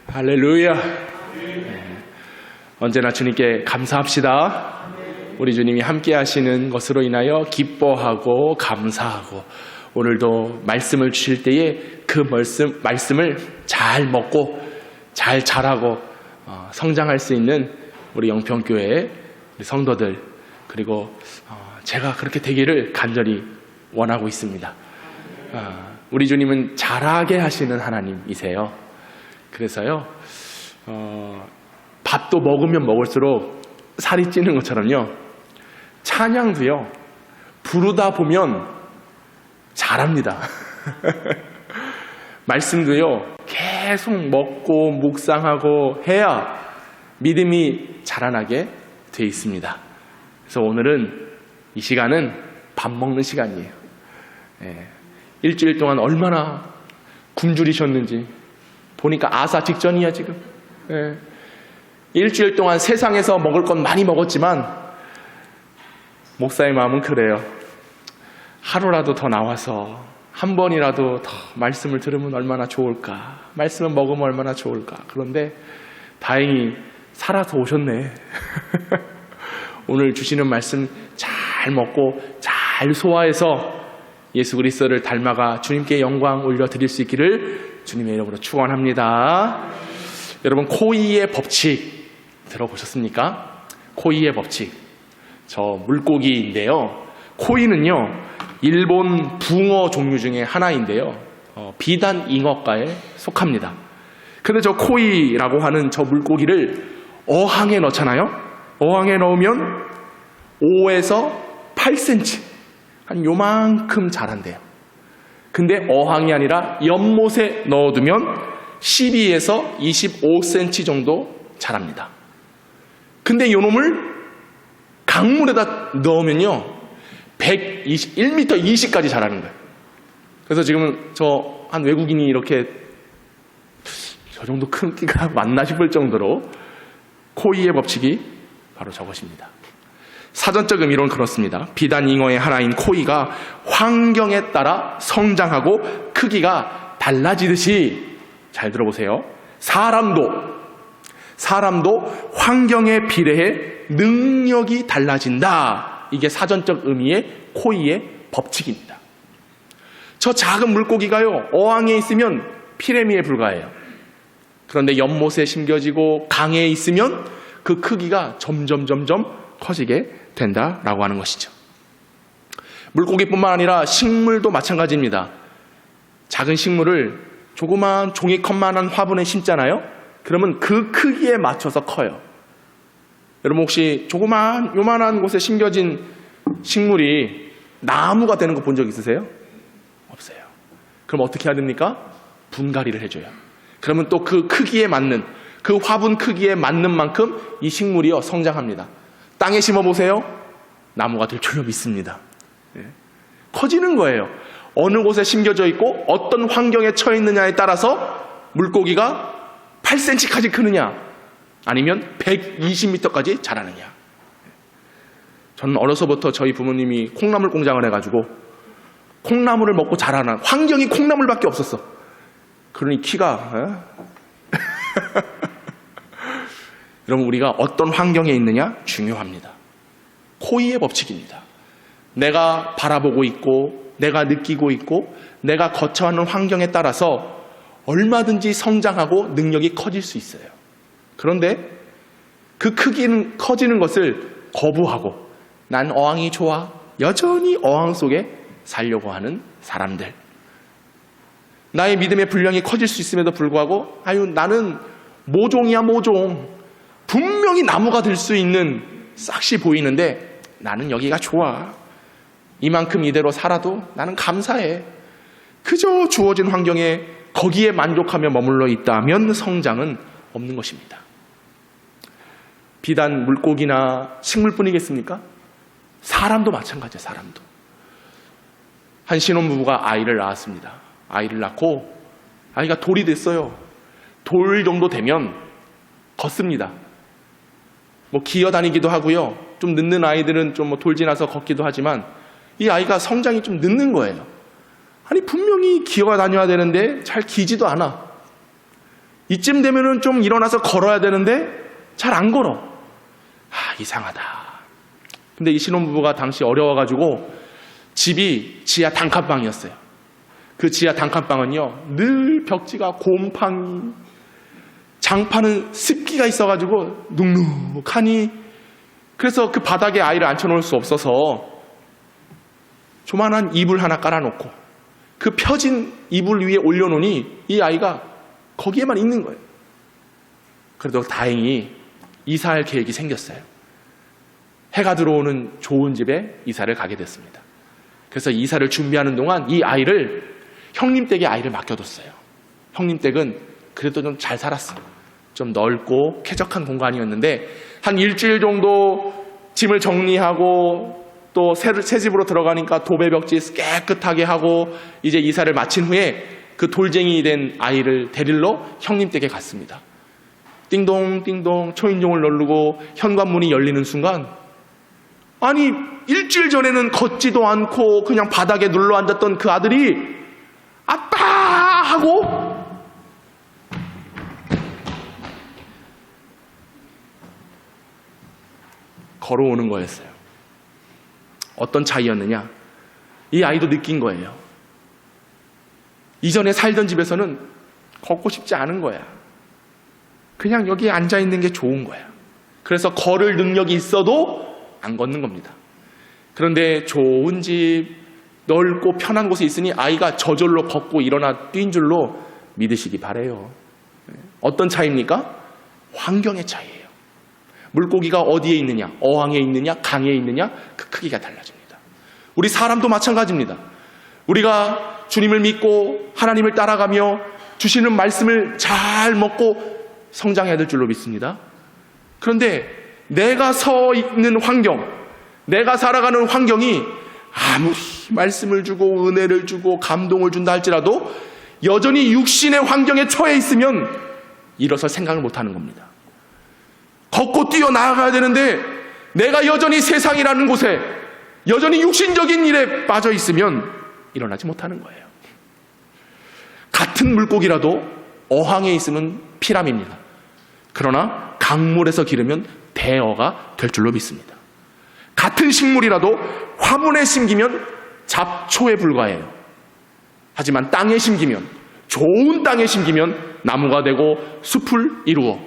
할렐루야. 언제나 주님께 감사합시다. 우리 주님이 함께 하시는 것으로 인하여 기뻐하고 감사하고, 오늘도 말씀을 주실 때에 그 말씀을 잘 먹고 잘 자라고 성장할 수 있는 우리 영평교회 우리 성도들, 그리고 제가 그렇게 되기를 간절히 원하고 있습니다. 우리 주님은 자라게 하시는 하나님이세요. 그래서요, 밥도 먹으면 먹을수록 살이 찌는 것처럼요, 찬양도요, 부르다 보면 잘합니다. 말씀도요, 계속 먹고 묵상하고 해야 믿음이 자라나게 돼 있습니다. 그래서 오늘은 이 시간은 밥 먹는 시간이에요. 일주일 동안 얼마나 굶주리셨는지 보니까 아사 직전이야 지금. 일주일 동안 세상에서 먹을 건 많이 먹었지만 목사의 마음은 그래요. 하루라도 더 나와서 한 번이라도 더 말씀을 들으면 얼마나 좋을까, 말씀을 먹으면 얼마나 좋을까. 그런데 다행히 살아서 오셨네. 오늘 주시는 말씀 잘 먹고 잘 소화해서 예수 그리스도를 닮아가 주님께 영광 올려드릴 수 있기를 주님의 이름으로 축원합니다. 여러분, 코이의 법칙 들어보셨습니까? 코이의 법칙. 저 물고기인데요, 코이는요 일본 붕어 종류 중에 하나인데요, 비단 잉어과에 속합니다. 근데 저 코이라고 하는 저 물고기를 어항에 넣잖아요. 어항에 넣으면 5에서 8cm, 한 요만큼 자란대요. 근데 어항이 아니라 연못에 넣어두면 12에서 25cm 정도 자랍니다. 근데 요 놈을 강물에다 넣으면요 1m 20까지 자라는 거예요. 그래서 지금 저 한 외국인이 이렇게 저 정도 크기가 맞나 싶을 정도로 코이의 법칙이 바로 저것입니다. 사전적 의미로는 그렇습니다. 비단 잉어의 하나인 코이가 환경에 따라 성장하고 크기가 달라지듯이, 잘 들어보세요, 사람도 환경에 비례해 능력이 달라진다. 이게 사전적 의미의 코이의 법칙입니다. 저 작은 물고기가요, 어항에 있으면 피레미에 불과해요. 그런데 연못에 심겨지고 강에 있으면 그 크기가 점점 커지게 된다라고 하는 것이죠. 물고기뿐만 아니라 식물도 마찬가지입니다. 작은 식물을 조그만 종이컵만한 화분에 심잖아요. 그러면 그 크기에 맞춰서 커요. 여러분, 혹시 요만한 곳에 심겨진 식물이 나무가 되는 거 본 적 있으세요? 없어요. 그럼 어떻게 해야 됩니까? 분갈이를 해줘요. 그러면 또 그 크기에 맞는, 그 화분 크기에 맞는 만큼 이 식물이요 성장합니다. 땅에 심어보세요. 나무가 될 줄로 믿습니다. 커지는 거예요. 어느 곳에 심겨져 있고 어떤 환경에 처해 있느냐에 따라서 물고기가 8cm까지 크느냐, 아니면 120m까지 자라느냐. 저는 어려서부터 저희 부모님이 콩나물 공장을 해가지고 콩나물을 먹고 자라는 환경이 콩나물밖에 없었어. 그러니 키가 여러분, 우리가 어떤 환경에 있느냐 중요합니다. 코이의 법칙입니다. 내가 바라보고 있고 내가 느끼고 있고 내가 거처하는 환경에 따라서 얼마든지 성장하고 능력이 커질 수 있어요. 그런데 그 크기는 커지는 것을 거부하고 난 어항이 좋아, 여전히 어항 속에 살려고 하는 사람들, 나의 믿음의 분량이 커질 수 있음에도 불구하고 나는 모종이야 모종, 분명히 나무가 될 수 있는 싹이 보이는데 나는 여기가 좋아, 이만큼 이대로 살아도 나는 감사해. 그저 주어진 환경에 거기에 만족하며 머물러 있다면 성장은 없는 것입니다. 비단 물고기나 식물뿐이겠습니까? 사람도 마찬가지예요. 사람도. 한 신혼부부가 아이를 낳았습니다. 아이를 낳고 아이가 돌이 됐어요. 돌 정도 되면 걷습니다. 기어다니기도 하고요. 좀 늦는 아이들은 좀 돌 지나서 걷기도 하지만 이 아이가 성장이 좀 늦는 거예요. 아니, 분명히 기어다녀야 되는데 잘 기지도 않아. 이쯤 되면은 좀 일어나서 걸어야 되는데 잘 안 걸어. 이상하다. 근데 이 신혼부부가 당시 어려워가지고 집이 지하 단칸방이었어요. 그 지하 단칸방은요, 늘 벽지가 곰팡이, 장판은 습기가 있어가지고 눅눅하니, 그래서 그 바닥에 아이를 앉혀놓을 수 없어서 조만한 이불 하나 깔아놓고 그 펴진 이불 위에 올려놓으니 이 아이가 거기에만 있는 거예요. 그래도 다행히 이사할 계획이 생겼어요. 해가 들어오는 좋은 집에 이사를 가게 됐습니다. 그래서 이사를 준비하는 동안 이 아이를 형님 댁에 아이를 맡겨뒀어요. 형님 댁은 그래도 좀 잘 살았어요. 좀 넓고 쾌적한 공간이었는데 한 일주일 정도 짐을 정리하고 또 새 집으로 들어가니까 도배벽지 깨끗하게 하고 이제 이사를 마친 후에 그 돌쟁이 된 아이를 데리러 형님 댁에 갔습니다. 띵동띵동 초인종을 누르고 현관문이 열리는 순간, 아니 일주일 전에는 걷지도 않고 그냥 바닥에 눌러 앉았던 그 아들이 아빠 하고 걸어오는 거였어요. 어떤 차이였느냐? 이 아이도 느낀 거예요. 이전에 살던 집에서는 걷고 싶지 않은 거야. 그냥 여기에 앉아있는 게 좋은 거야. 그래서 걸을 능력이 있어도 안 걷는 겁니다. 그런데 좋은 집, 넓고 편한 곳에 있으니 아이가 저절로 걷고 일어나 뛴 줄로 믿으시기 바래요. 어떤 차이입니까? 환경의 차이예요. 물고기가 어디에 있느냐, 어항에 있느냐, 강에 있느냐, 그 크기가 달라집니다. 우리 사람도 마찬가지입니다. 우리가 주님을 믿고 하나님을 따라가며 주시는 말씀을 잘 먹고 성장해야 될 줄로 믿습니다. 그런데 내가 서 있는 환경, 내가 살아가는 환경이 아무리 말씀을 주고 은혜를 주고 감동을 준다 할지라도 여전히 육신의 환경에 처해 있으면 일어설 생각을 못하는 겁니다. 걷고 뛰어나가야 되는데 내가 여전히 세상이라는 곳에 여전히 육신적인 일에 빠져 있으면 일어나지 못하는 거예요. 같은 물고기라도 어항에 있으면 피람입니다. 그러나 강물에서 기르면 대어가 될 줄로 믿습니다. 같은 식물이라도 화분에 심기면 잡초에 불과해요. 하지만 땅에 심기면, 좋은 땅에 심기면 나무가 되고 숲을 이루어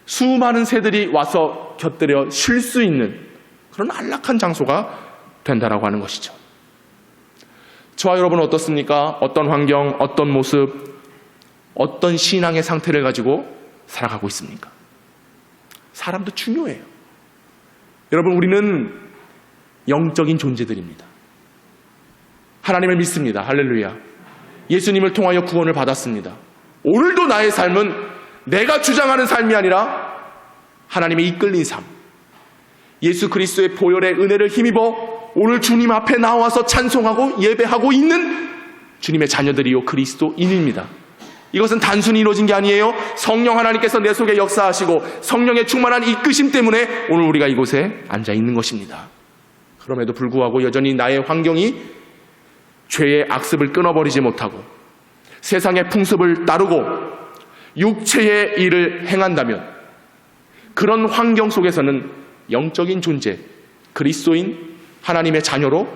수많은 새들이 와서 곁들여 쉴 수 있는 그런 안락한 장소가 된다라고 하는 것이죠. 저와 여러분은 어떻습니까? 어떤 환경, 어떤 모습, 어떤 신앙의 상태를 가지고 살아가고 있습니까? 사람도 중요해요. 여러분, 우리는 영적인 존재들입니다. 하나님을 믿습니다. 할렐루야. 예수님을 통하여 구원을 받았습니다. 오늘도 나의 삶은 내가 주장하는 삶이 아니라 하나님의 이끌린 삶, 예수 그리스도의 보혈의 은혜를 힘입어 오늘 주님 앞에 나와서 찬송하고 예배하고 있는 주님의 자녀들이요 그리스도인입니다. 이것은 단순히 이루어진 게 아니에요. 성령 하나님께서 내 속에 역사하시고 성령의 충만한 이끄심 때문에 오늘 우리가 이곳에 앉아 있는 것입니다. 그럼에도 불구하고 여전히 나의 환경이 죄의 악습을 끊어버리지 못하고 세상의 풍습을 따르고 육체의 일을 행한다면 그런 환경 속에서는 영적인 존재, 그리스도인 하나님의 자녀로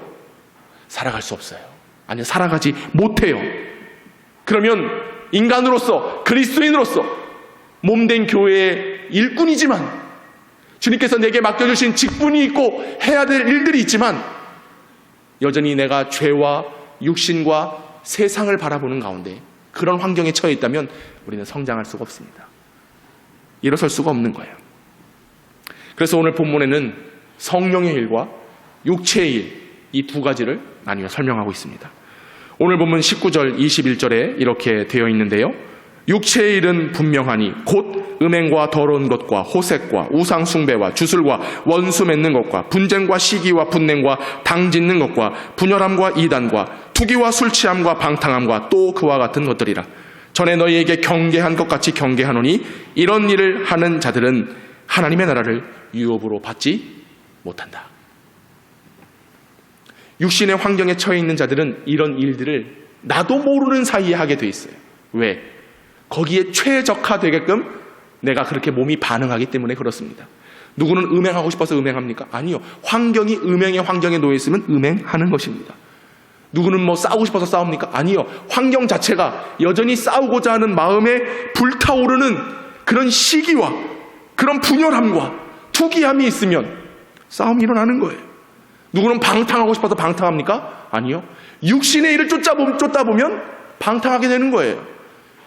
살아갈 수 없어요. 아니, 살아가지 못해요. 그러면 인간으로서, 그리스도인으로서 몸된 교회의 일꾼이지만 주님께서 내게 맡겨주신 직분이 있고 해야 될 일들이 있지만 여전히 내가 죄와 육신과 세상을 바라보는 가운데 그런 환경에 처해 있다면 우리는 성장할 수가 없습니다. 일어설 수가 없는 거예요. 그래서 오늘 본문에는 성령의 일과 육체의 일, 이 두 가지를 나누어 설명하고 있습니다. 오늘 본문 19절, 21절에 이렇게 되어 있는데요. 육체의 일은 분명하니 곧 음행과 더러운 것과 호색과 우상 숭배와 주술과 원수 맺는 것과 분쟁과 시기와 분냉과 당 짓는 것과 분열함과 이단과 투기와 술 취함과 방탕함과 또 그와 같은 것들이라. 전에 너희에게 경계한 것 같이 경계하노니 이런 일을 하는 자들은 하나님의 나라를 유업으로 받지 못한다. 육신의 환경에 처해 있는 자들은 이런 일들을 나도 모르는 사이에 하게 돼 있어요. 왜? 거기에 최적화되게끔 내가 그렇게 몸이 반응하기 때문에 그렇습니다. 누구는 음행하고 싶어서 음행합니까? 아니요. 환경이 음행의 환경에 놓여 있으면 음행하는 것입니다. 누구는 뭐 싸우고 싶어서 싸웁니까? 아니요. 환경 자체가 여전히 싸우고자 하는 마음에 불타오르는 그런 시기와 그런 분열함과 투기함이 있으면 싸움이 일어나는 거예요. 누구는 방탕하고 싶어서 방탕합니까? 아니요. 육신의 일을 쫓다 보면 방탕하게 되는 거예요.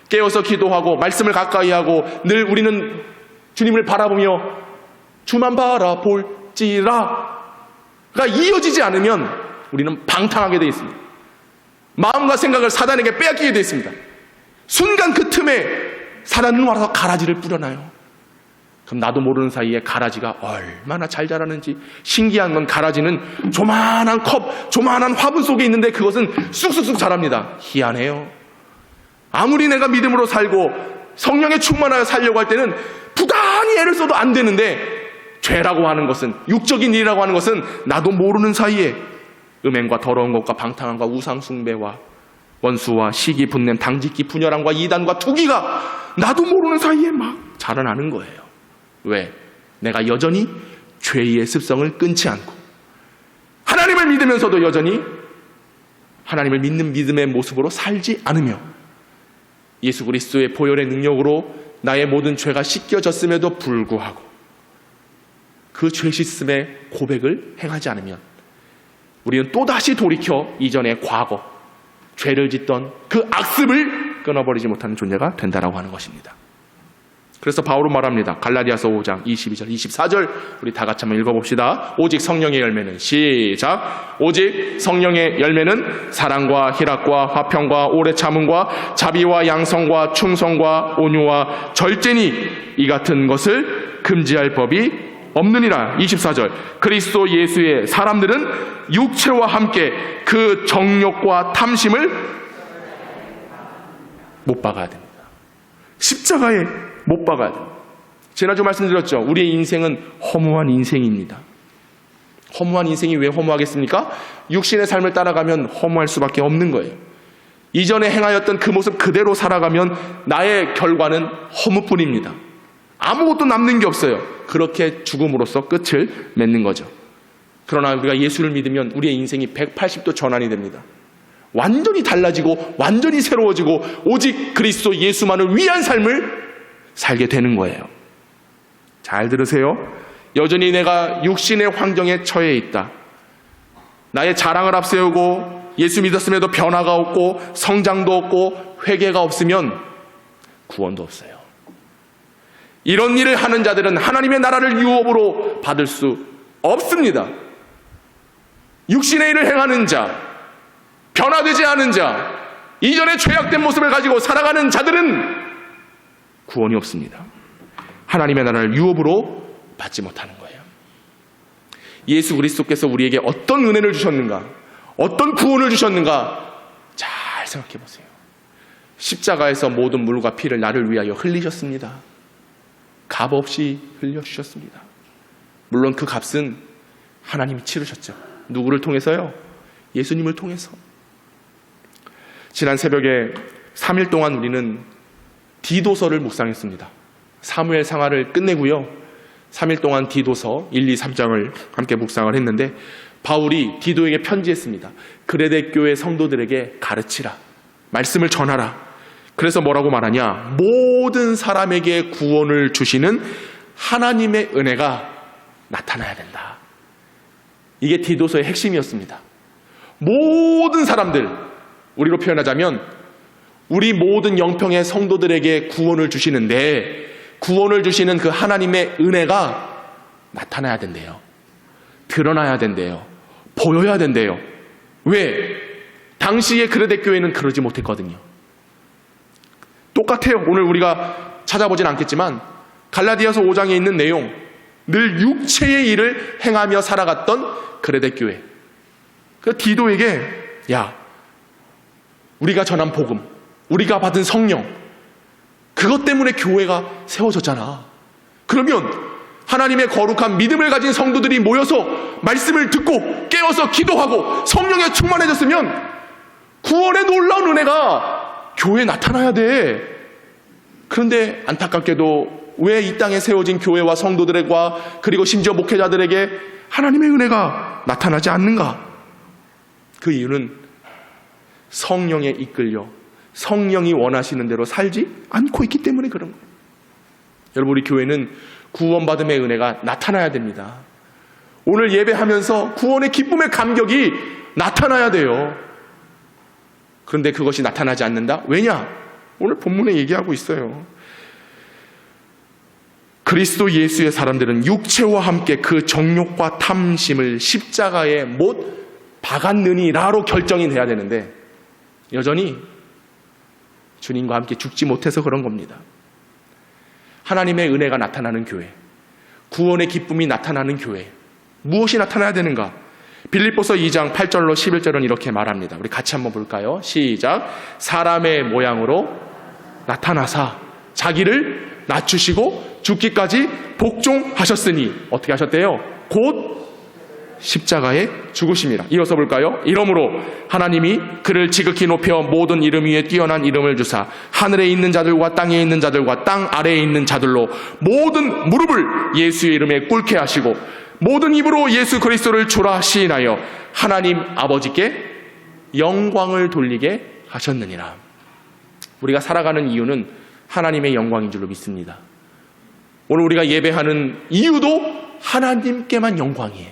깨어서 기도하고 말씀을 가까이 하고 늘 우리는 주님을 바라보며 주만 바라볼지라가 이어지지 않으면 우리는 방탕하게 되어 있습니다. 마음과 생각을 사단에게 빼앗기게 되어 있습니다. 순간 그 틈에 사단은 와서 가라지를 뿌려놔요. 그럼 나도 모르는 사이에 가라지가 얼마나 잘 자라는지. 신기한 건 가라지는 조만한 컵, 조만한 화분 속에 있는데 그것은 쑥쑥쑥 자랍니다. 희한해요. 아무리 내가 믿음으로 살고 성령에 충만하여 살려고 할 때는 부단히 애를 써도 안 되는데, 죄라고 하는 것은, 육적인 일이라고 하는 것은 나도 모르는 사이에 음행과 더러운 것과 방탕함과 우상숭배와 원수와 시기, 분냄, 당짓기, 분열함과 이단과 투기가 나도 모르는 사이에 막 자라나는 거예요. 왜? 내가 여전히 죄의 습성을 끊지 않고 하나님을 믿으면서도 여전히 하나님을 믿는 믿음의 모습으로 살지 않으며 예수 그리스도의 보혈의 능력으로 나의 모든 죄가 씻겨졌음에도 불구하고 그 죄 씻음의 고백을 행하지 않으면 우리는 또다시 돌이켜 이전의 과거, 죄를 짓던 그 악습을 끊어버리지 못하는 존재가 된다라고 하는 것입니다. 그래서 바울은 말합니다. 갈라디아서 5장 22절, 24절 우리 다 같이 한번 읽어봅시다. 오직 성령의 열매는, 시작. 오직 성령의 열매는 사랑과 희락과 화평과 오래 참음과 자비와 양성과 충성과 온유와 절제니 이 같은 것을 금지할 법이 없느니라. 24절. 그리스도 예수의 사람들은 육체와 함께 그 정욕과 탐심을 못 박아야 됩니다. 십자가에 못 박아야 됩니다. 지난주 말씀드렸죠. 우리의 인생은 허무한 인생입니다. 허무한 인생이 왜 허무하겠습니까? 육신의 삶을 따라가면 허무할 수밖에 없는 거예요. 이전에 행하였던 그 모습 그대로 살아가면 나의 결과는 허무뿐입니다. 아무것도 남는 게 없어요. 그렇게 죽음으로써 끝을 맺는 거죠. 그러나 우리가 예수를 믿으면 우리의 인생이 180도 전환이 됩니다. 완전히 달라지고 완전히 새로워지고 오직 그리스도 예수만을 위한 삶을 살게 되는 거예요. 잘 들으세요. 여전히 내가 육신의 환경에 처해 있다. 나의 자랑을 앞세우고 예수 믿었음에도 변화가 없고 성장도 없고 회개가 없으면 구원도 없어요. 이런 일을 하는 자들은 하나님의 나라를 유업으로 받을 수 없습니다. 육신의 일을 행하는 자, 변화되지 않은 자, 이전의 죄악된 모습을 가지고 살아가는 자들은 구원이 없습니다. 하나님의 나라를 유업으로 받지 못하는 거예요. 예수 그리스도께서 우리에게 어떤 은혜를 주셨는가, 어떤 구원을 주셨는가 잘 생각해 보세요. 십자가에서 모든 물과 피를 나를 위하여 흘리셨습니다. 값 없이 흘려주셨습니다. 물론 그 값은 하나님이 치르셨죠. 누구를 통해서요? 예수님을 통해서. 지난 새벽에 3일 동안 우리는 디도서를 묵상했습니다. 사무엘 상하를 끝내고요. 3일 동안 디도서 1, 2, 3장을 함께 묵상을 했는데 바울이 디도에게 편지했습니다. 그레데 교회 성도들에게 가르치라. 말씀을 전하라. 그래서 뭐라고 말하냐? 모든 사람에게 구원을 주시는 하나님의 은혜가 나타나야 된다. 이게 디도서의 핵심이었습니다. 모든 사람들, 우리로 표현하자면 우리 모든 영평의 성도들에게 구원을 주시는데 구원을 주시는 그 하나님의 은혜가 나타나야 된대요. 드러나야 된대요. 보여야 된대요. 왜? 당시의 그레데 교회는 그러지 못했거든요. 똑같아요. 오늘 우리가 찾아보진 않겠지만 갈라디아서 5장에 있는 내용, 늘 육체의 일을 행하며 살아갔던 그레데 교회. 그 디도에게 야, 우리가 전한 복음, 우리가 받은 성령, 그것 때문에 교회가 세워졌잖아. 그러면 하나님의 거룩한 믿음을 가진 성도들이 모여서 말씀을 듣고 깨어서 기도하고 성령에 충만해졌으면 구원의 놀라운 은혜가 교회에 나타나야 돼. 그런데 안타깝게도 왜 이 땅에 세워진 교회와 성도들과 그리고 심지어 목회자들에게 하나님의 은혜가 나타나지 않는가? 그 이유는 성령에 이끌려 성령이 원하시는 대로 살지 않고 있기 때문에 그런 거예요. 여러분, 우리 교회는 구원받음의 은혜가 나타나야 됩니다. 오늘 예배하면서 구원의 기쁨의 감격이 나타나야 돼요. 그런데 그것이 나타나지 않는다? 왜냐? 오늘 본문에 얘기하고 있어요. 그리스도 예수의 사람들은 육체와 함께 그 정욕과 탐심을 십자가에 못 박았느니라로 결정이 돼야 되는데 여전히 주님과 함께 죽지 못해서 그런 겁니다. 하나님의 은혜가 나타나는 교회, 구원의 기쁨이 나타나는 교회, 무엇이 나타나야 되는가? 빌립보서 2장 8절로 11절은 이렇게 말합니다. 우리 같이 한번 볼까요? 시작. 사람의 모양으로 나타나사 자기를 낮추시고 죽기까지 복종하셨으니 어떻게 하셨대요? 곧 십자가에 죽으심이라. 이어서 볼까요? 이러므로 하나님이 그를 지극히 높여 모든 이름 위에 뛰어난 이름을 주사 하늘에 있는 자들과 땅에 있는 자들과 땅 아래에 있는 자들로 모든 무릎을 예수의 이름에 꿇게 하시고 모든 입으로 예수 그리스도를 주라 시인하여 하나님 아버지께 영광을 돌리게 하셨느니라. 우리가 살아가는 이유는 하나님의 영광인 줄로 믿습니다. 오늘 우리가 예배하는 이유도 하나님께만 영광이에요.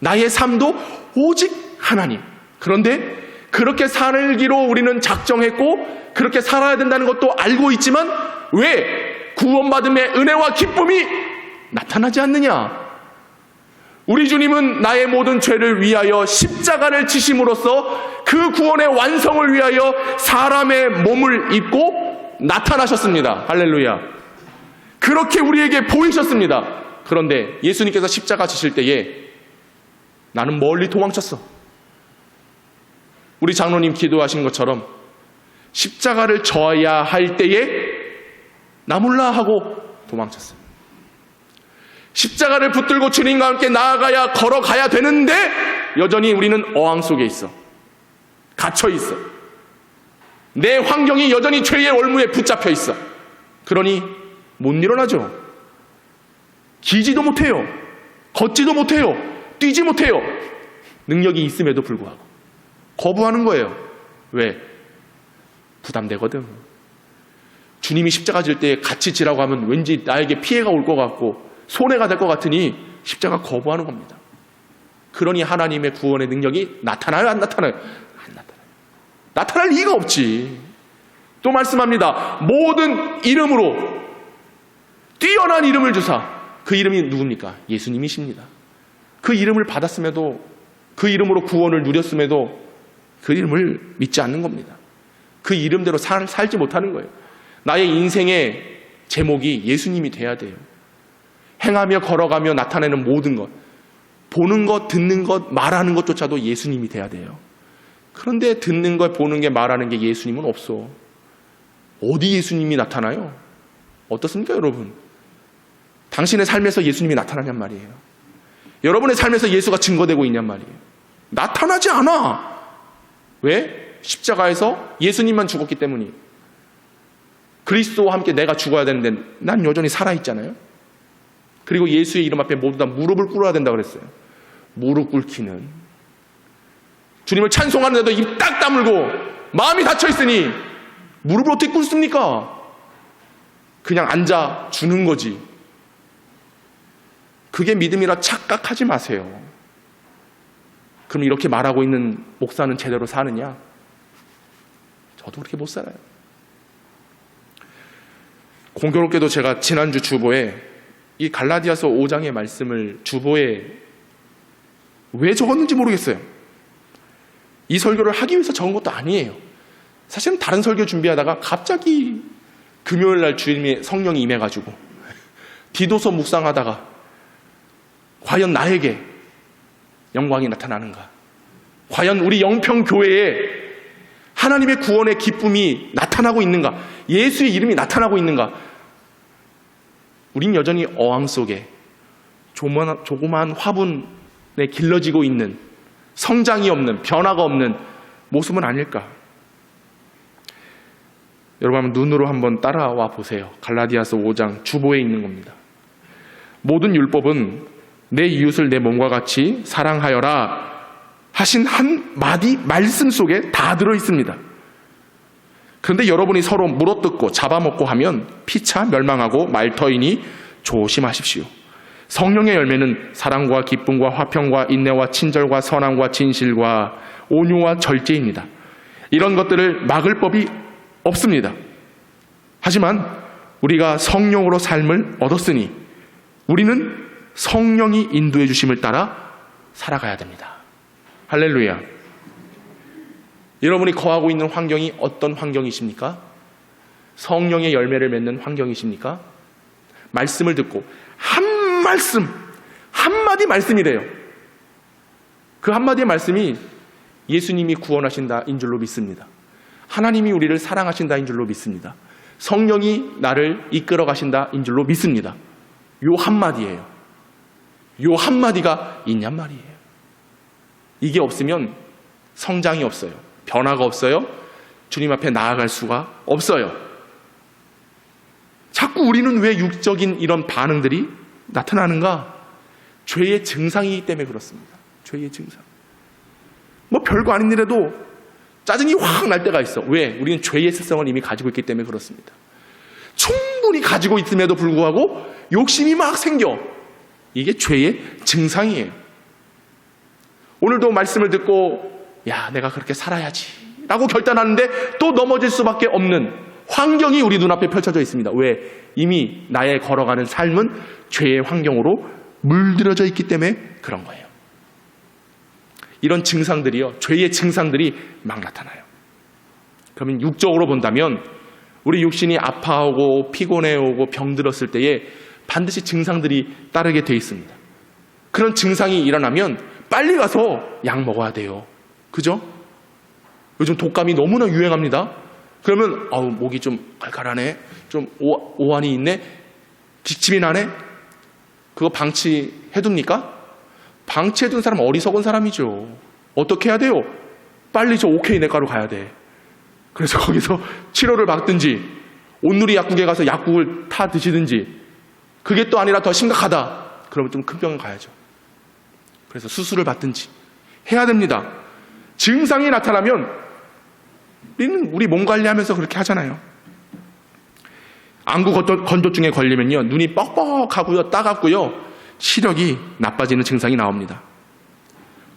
나의 삶도 오직 하나님. 그런데 그렇게 살기로 우리는 작정했고 그렇게 살아야 된다는 것도 알고 있지만 왜 구원받음의 은혜와 기쁨이 나타나지 않느냐? 우리 주님은 나의 모든 죄를 위하여 십자가를 지심으로써 그 구원의 완성을 위하여 사람의 몸을 입고 나타나셨습니다. 할렐루야. 그렇게 우리에게 보이셨습니다. 그런데 예수님께서 십자가 지실 때에 나는 멀리 도망쳤어. 우리 장로님 기도하신 것처럼 십자가를 져야 할 때에 나 몰라 하고 도망쳤어요. 십자가를 붙들고 주님과 함께 나아가야 걸어가야 되는데 여전히 우리는 어항 속에 있어. 갇혀 있어. 내 환경이 여전히 죄의 올무에 붙잡혀 있어. 그러니 못 일어나죠. 기지도 못해요. 걷지도 못해요. 뛰지 못해요. 능력이 있음에도 불구하고 거부하는 거예요. 왜? 부담되거든. 주님이 십자가 질 때 같이 지라고 하면 왠지 나에게 피해가 올 것 같고 손해가 될 것 같으니 십자가 거부하는 겁니다. 그러니 하나님의 구원의 능력이 나타나요? 안 나타나요? 안 나타나요. 나타날 리가 없지. 또 말씀합니다. 모든 이름으로 뛰어난 이름을 주사. 그 이름이 누굽니까? 예수님이십니다. 그 이름을 받았음에도 그 이름으로 구원을 누렸음에도 그 이름을 믿지 않는 겁니다. 그 이름대로 살지 못하는 거예요. 나의 인생의 제목이 예수님이 돼야 돼요. 행하며 걸어가며 나타내는 모든 것, 보는 것, 듣는 것, 말하는 것조차도 예수님이 돼야 돼요. 그런데 듣는 것, 보는 게, 말하는 게 예수님은 없어. 어디 예수님이 나타나요? 어떻습니까, 여러분? 당신의 삶에서 예수님이 나타나냔 말이에요. 여러분의 삶에서 예수가 증거되고 있냔 말이에요. 나타나지 않아. 왜? 십자가에서 예수님만 죽었기 때문이에요. 그리스도와 함께 내가 죽어야 되는데 난 여전히 살아있잖아요. 그리고 예수의 이름 앞에 모두 다 무릎을 꿇어야 된다고 그랬어요. 무릎 꿇기는 주님을 찬송하는데도 입 딱 다물고 마음이 닫혀있으니 무릎을 어떻게 꿇습니까? 그냥 앉아 주는 거지. 그게 믿음이라 착각하지 마세요. 그럼 이렇게 말하고 있는 목사는 제대로 사느냐? 저도 그렇게 못 살아요. 공교롭게도 제가 지난주 주보에 이 갈라디아서 5장의 말씀을 주보에 왜 적었는지 모르겠어요. 이 설교를 하기 위해서 적은 것도 아니에요. 사실은 다른 설교 준비하다가 갑자기 금요일날 주님의 성령이 임해가지고 디도서 묵상하다가 과연 나에게 영광이 나타나는가? 과연 우리 영평교회에 하나님의 구원의 기쁨이 나타나고 있는가? 예수의 이름이 나타나고 있는가? 우린 여전히 어항 속에 조그만 화분에 길러지고 있는 성장이 없는, 변화가 없는 모습은 아닐까? 여러분 한번 눈으로 한번 따라와 보세요. 갈라디아서 5장 주보에 있는 겁니다. 모든 율법은 내 이웃을 내 몸과 같이 사랑하여라 하신 한 마디 말씀 속에 다 들어 있습니다. 그런데 여러분이 서로 물어뜯고 잡아먹고 하면 피차 멸망하고 말터이니 조심하십시오. 성령의 열매는 사랑과 기쁨과 화평과 인내와 친절과 선함과 진실과 온유와 절제입니다. 이런 것들을 막을 법이 없습니다. 하지만 우리가 성령으로 삶을 얻었으니 우리는 성령이 인도해 주심을 따라 살아가야 됩니다. 할렐루야. 여러분이 거하고 있는 환경이 어떤 환경이십니까? 성령의 열매를 맺는 환경이십니까? 말씀을 듣고 한 말씀, 한마디 말씀이래요. 그 한마디의 말씀이 예수님이 구원하신다인 줄로 믿습니다. 하나님이 우리를 사랑하신다인 줄로 믿습니다. 성령이 나를 이끌어 가신다인 줄로 믿습니다. 요 한마디예요. 요 한마디가 있냔 말이에요. 이게 없으면 성장이 없어요. 변화가 없어요. 주님 앞에 나아갈 수가 없어요. 자꾸 우리는 왜 육적인 이런 반응들이 나타나는가? 죄의 증상이기 때문에 그렇습니다. 죄의 증상. 뭐 별거 아닌 일에도 짜증이 확 날 때가 있어. 왜? 우리는 죄의 습성을 이미 가지고 있기 때문에 그렇습니다. 충분히 가지고 있음에도 불구하고 욕심이 막 생겨. 이게 죄의 증상이에요. 오늘도 말씀을 듣고 야, 내가 그렇게 살아야지 라고 결단하는데 또 넘어질 수밖에 없는 환경이 우리 눈앞에 펼쳐져 있습니다. 왜? 이미 나의 걸어가는 삶은 죄의 환경으로 물들어져 있기 때문에 그런 거예요. 이런 증상들이요, 죄의 증상들이 막 나타나요. 그러면 육적으로 본다면 우리 육신이 아파하고 피곤해오고 병들었을 때에 반드시 증상들이 따르게 돼 있습니다. 그런 증상이 일어나면 빨리 가서 약 먹어야 돼요. 그죠? 요즘 독감이 너무나 유행합니다. 그러면 목이 좀 칼칼하네, 좀 오한이 있네, 기침이 나네. 그거 방치해둡니까? 방치해둔 사람 어리석은 사람이죠. 어떻게 해야 돼요? 빨리 저 OK 내과로 가야 돼. 그래서 거기서 치료를 받든지 온누리 약국에 가서 약국을 타 드시든지, 그게 또 아니라 더 심각하다 그러면 좀 큰 병원 가야죠. 그래서 수술을 받든지 해야 됩니다. 증상이 나타나면 우리 몸 관리하면서 그렇게 하잖아요. 안구 건조증에 걸리면요, 눈이 뻑뻑하고요, 따갑고요, 시력이 나빠지는 증상이 나옵니다.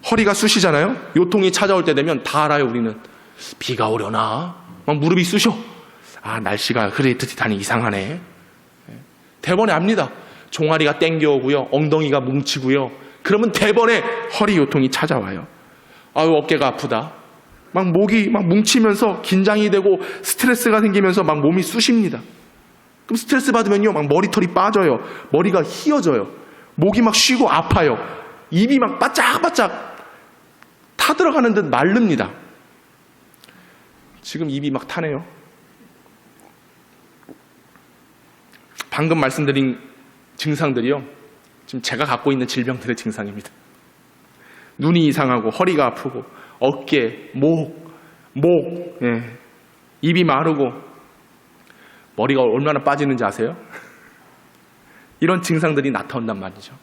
허리가 쑤시잖아요. 요통이 찾아올 때 되면 다 알아요. 우리는 비가 오려나, 막 무릎이 쑤셔. 날씨가 흐릿흐릿하니 이상하네. 대번에 압니다. 종아리가 땡겨오고요, 엉덩이가 뭉치고요. 그러면 대번에 허리 요통이 찾아와요. 어깨가 아프다. 막 목이 막 뭉치면서 긴장이 되고 스트레스가 생기면서 막 몸이 쑤십니다. 그럼 스트레스 받으면요, 막 머리털이 빠져요. 머리가 휘어져요. 목이 막 쉬고 아파요. 입이 막 바짝바짝 타들어가는 듯 마릅니다. 지금 입이 막 타네요. 방금 말씀드린 증상들이요, 지금 제가 갖고 있는 질병들의 증상입니다. 눈이 이상하고 허리가 아프고 어깨, 목, 입이 마르고 머리가 얼마나 빠지는지 아세요? 이런 증상들이 나타온단 말이죠.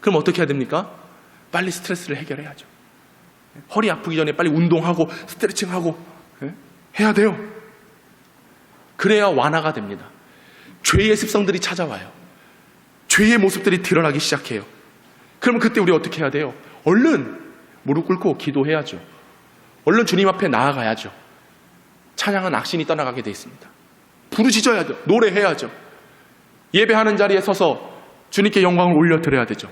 그럼 어떻게 해야 됩니까? 빨리 스트레스를 해결해야죠. 허리 아프기 전에 빨리 운동하고 스트레칭하고 해야 돼요. 그래야 완화가 됩니다. 죄의 습성들이 찾아와요. 죄의 모습들이 드러나기 시작해요. 그러면 그때 우리 어떻게 해야 돼요? 얼른 무릎 꿇고 기도해야죠. 얼른 주님 앞에 나아가야죠. 찬양은 악신이 떠나가게 돼 있습니다. 부르짖어야죠. 노래해야죠. 예배하는 자리에 서서 주님께 영광을 올려드려야 되죠.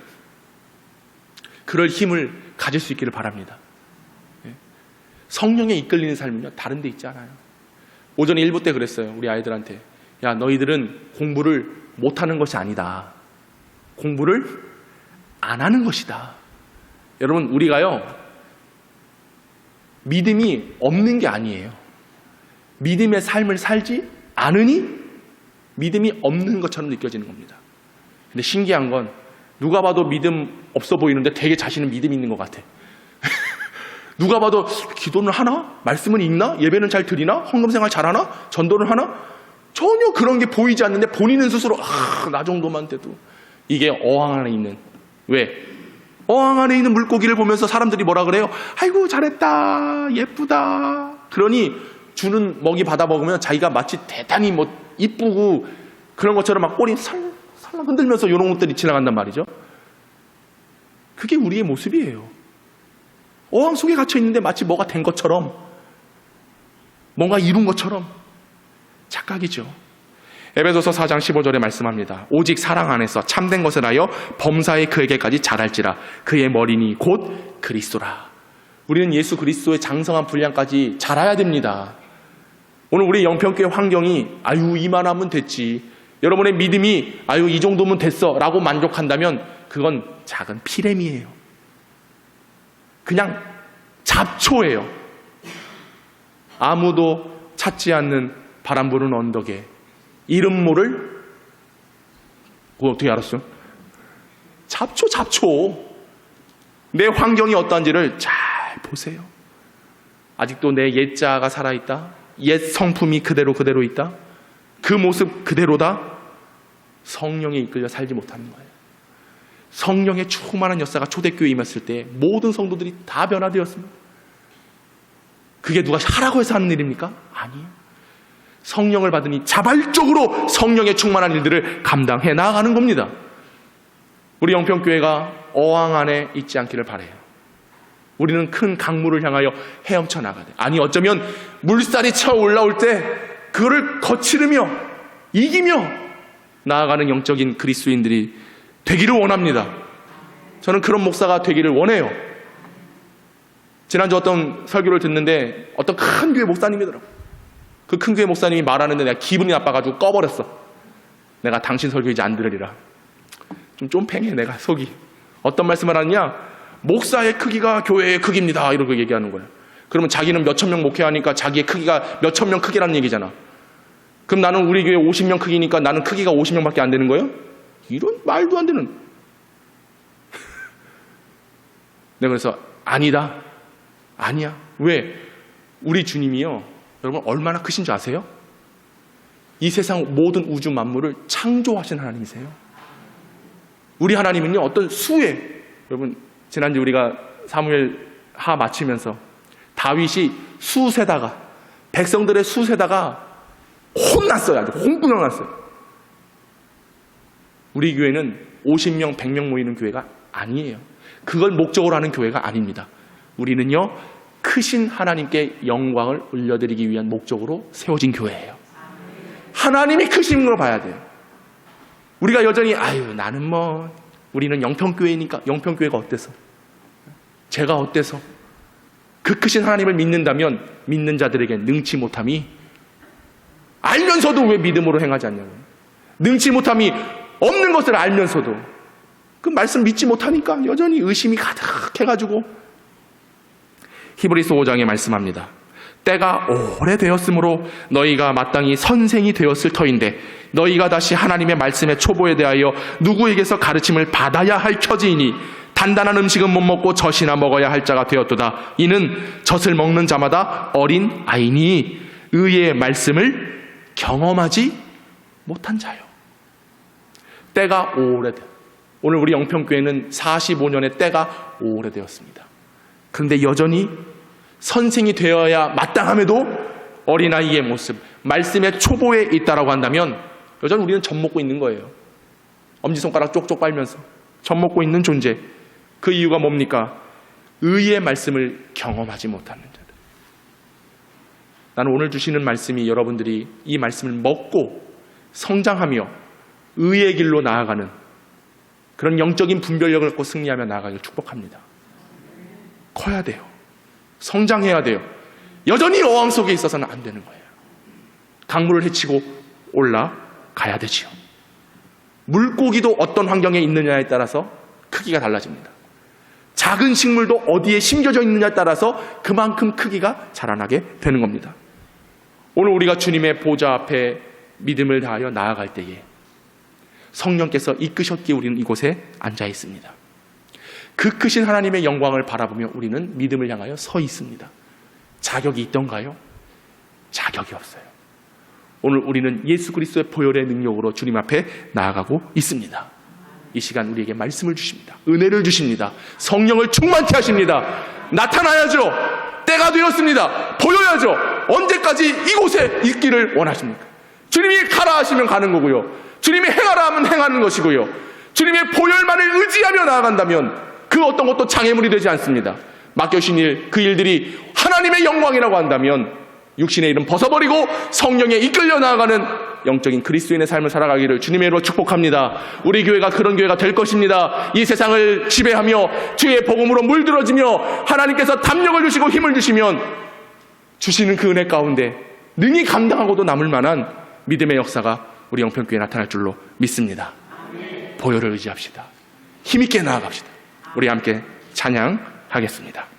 그럴 힘을 가질 수 있기를 바랍니다. 성령에 이끌리는 삶은요, 다른 데 있지 않아요. 오전에 1부 때 그랬어요. 우리 아이들한테. 야, 너희들은 공부를 못하는 것이 아니다. 공부를 안 하는 것이다. 여러분, 우리가요, 믿음이 없는 게 아니에요. 믿음의 삶을 살지 않으니 믿음이 없는 것처럼 느껴지는 겁니다. 근데 신기한 건 누가 봐도 믿음 없어 보이는데 되게 자신은 믿음이 있는 것 같아. 누가 봐도 기도는 하나? 말씀은 읽나? 예배는 잘 드리나? 헌금생활 잘하나? 전도를 하나? 전혀 그런 게 보이지 않는데 본인은 스스로 나 정도만 돼도 이게 어항 안에 있는, 왜? 어항 안에 있는 물고기를 보면서 사람들이 뭐라 그래요? 아이고 잘했다, 예쁘다. 그러니 주는 먹이 받아 먹으면 자기가 마치 대단히 뭐 이쁘고 그런 것처럼 막 꼬리 살살 흔들면서 이런 것들이 지나간단 말이죠. 그게 우리의 모습이에요. 어항 속에 갇혀 있는데 마치 뭐가 된 것처럼, 뭔가 이룬 것처럼 착각이죠. 에베소서 4장 15절에 말씀합니다. 오직 사랑 안에서 참된 것을 하여 범사에 그에게까지 자랄지라. 그의 머리니 곧 그리스도라. 우리는 예수 그리스도의 장성한 분량까지 자라야 됩니다. 오늘 우리 영평교회 환경이 아유 이만하면 됐지, 여러분의 믿음이 아유 이 정도면 됐어 라고 만족한다면 그건 작은 피렘이에요. 그냥 잡초예요. 아무도 찾지 않는 바람 부는 언덕에 이름 모를, 그거 어떻게 알았어요? 잡초. 내 환경이 어떠한지를 잘 보세요. 아직도 내 옛자가 살아있다, 옛 성품이 그대로 있다, 그 모습 그대로다. 성령에 이끌려 살지 못하는 거예요. 성령의 충만한 역사가 초대교회에 임했을 때 모든 성도들이 다 변화되었습니다. 그게 누가 하라고 해서 하는 일입니까? 아니에요. 성령을 받으니 자발적으로 성령의 충만한 일들을 감당해 나가는 겁니다. 우리 영평교회가 어항 안에 있지 않기를 바라요. 우리는 큰 강물을 향하여 헤엄쳐 나가야 돼. 아니 어쩌면 물살이 쳐 올라올 때 그거를 거치르며 이기며 나아가는 영적인 그리스도인들이 되기를 원합니다. 저는 그런 목사가 되기를 원해요. 지난주 어떤 설교를 듣는데 어떤 큰 교회 목사님이더라고요. 그 큰 교회 목사님이 말하는데 내가 기분이 나빠가지고 꺼버렸어. 내가 당신 설교 이제 안 들으리라. 좀 쫌팽해 내가 속이. 어떤 말씀을 하느냐, 목사의 크기가 교회의 크기입니다 이러고 얘기하는 거예요. 그러면 자기는 몇천 명 목회하니까 자기의 크기가 몇천 명 크기라는 얘기잖아. 그럼 나는 우리 교회 50명 크기니까 나는 크기가 50명밖에 안 되는 거예요? 이런 말도 안 되는. 내가 그래서 아니다, 아니야. 왜? 우리 주님이요, 여러분 얼마나 크신 줄 아세요? 이 세상 모든 우주 만물을 창조하신 하나님이세요. 우리 하나님은요 어떤 수에, 여러분 지난주 우리가 사무엘 하 마치면서 다윗이 숫에다가, 백성들의 숫에다가 혼났어요. 아주 홍분을 났어요. 우리 교회는 50명 100명 모이는 교회가 아니에요. 그걸 목적으로 하는 교회가 아닙니다. 우리는요 크신 하나님께 영광을 올려드리기 위한 목적으로 세워진 교회예요. 하나님이 크신 걸 봐야 돼요. 우리가 여전히 아유 나는 뭐 우리는 영평교회니까, 영평교회가 어때서, 제가 어때서, 그 크신 하나님을 믿는다면 믿는 자들에게 능치 못함이, 알면서도 왜 믿음으로 행하지 않냐고요. 능치 못함이 없는 것을 알면서도 그 말씀 믿지 못하니까 여전히 의심이 가득해가지고, 히브리서 5장에 말씀합니다. 때가 오래되었으므로 너희가 마땅히 선생이 되었을 터인데 너희가 다시 하나님의 말씀의 초보에 대하여 누구에게서 가르침을 받아야 할 처지이니 단단한 음식은 못 먹고 젖이나 먹어야 할 자가 되었도다. 이는 젖을 먹는 자마다 어린 아이니 의의 말씀을 경험하지 못한 자요. 때가 오래돼. 오늘 우리 영평교회는 45년의 때가 오래되었습니다. 그런데 여전히 선생이 되어야 마땅함에도 어린아이의 모습, 말씀의 초보에 있다라고 한다면 여전히 우리는 젖 먹고 있는 거예요. 엄지손가락 쪽쪽 빨면서 젖 먹고 있는 존재. 그 이유가 뭡니까? 의의 말씀을 경험하지 못하는 자들. 나는 오늘 주시는 말씀이 여러분들이 이 말씀을 먹고 성장하며 의의 길로 나아가는 그런 영적인 분별력을 갖고 승리하며 나아가길 축복합니다. 커야 돼요. 성장해야 돼요. 여전히 어항 속에 있어서는 안 되는 거예요. 강물을 헤치고 올라가야 되지요. 물고기도 어떤 환경에 있느냐에 따라서 크기가 달라집니다. 작은 식물도 어디에 심겨져 있느냐에 따라서 그만큼 크기가 자라나게 되는 겁니다. 오늘 우리가 주님의 보좌 앞에 믿음을 다하여 나아갈 때에 성령께서 이끄셨기에 우리는 이곳에 앉아 있습니다. 그 크신 하나님의 영광을 바라보며 우리는 믿음을 향하여 서 있습니다. 자격이 있던가요? 자격이 없어요. 오늘 우리는 예수 그리스도의 보혈의 능력으로 주님 앞에 나아가고 있습니다. 이 시간 우리에게 말씀을 주십니다. 은혜를 주십니다. 성령을 충만케 하십니다. 나타나야죠. 때가 되었습니다. 보여야죠. 언제까지 이곳에 있기를 원하십니까? 주님이 가라 하시면 가는 거고요. 주님이 행하라 하면 행하는 것이고요. 주님의 보혈만을 의지하며 나아간다면 그 어떤 것도 장애물이 되지 않습니다. 맡겨주신 일, 그 일들이 하나님의 영광이라고 한다면 육신의 일은 벗어버리고 성령에 이끌려 나아가는 영적인 그리스도인의 삶을 살아가기를 주님의 이름으로 축복합니다. 우리 교회가 그런 교회가 될 것입니다. 이 세상을 지배하며 주의 복음으로 물들어지며 하나님께서 담력을 주시고 힘을 주시면 주시는 그 은혜 가운데 능히 감당하고도 남을 만한 믿음의 역사가 우리 영평교회에 나타날 줄로 믿습니다. 보혈을 의지합시다. 힘있게 나아갑시다. 우리 함께 찬양하겠습니다.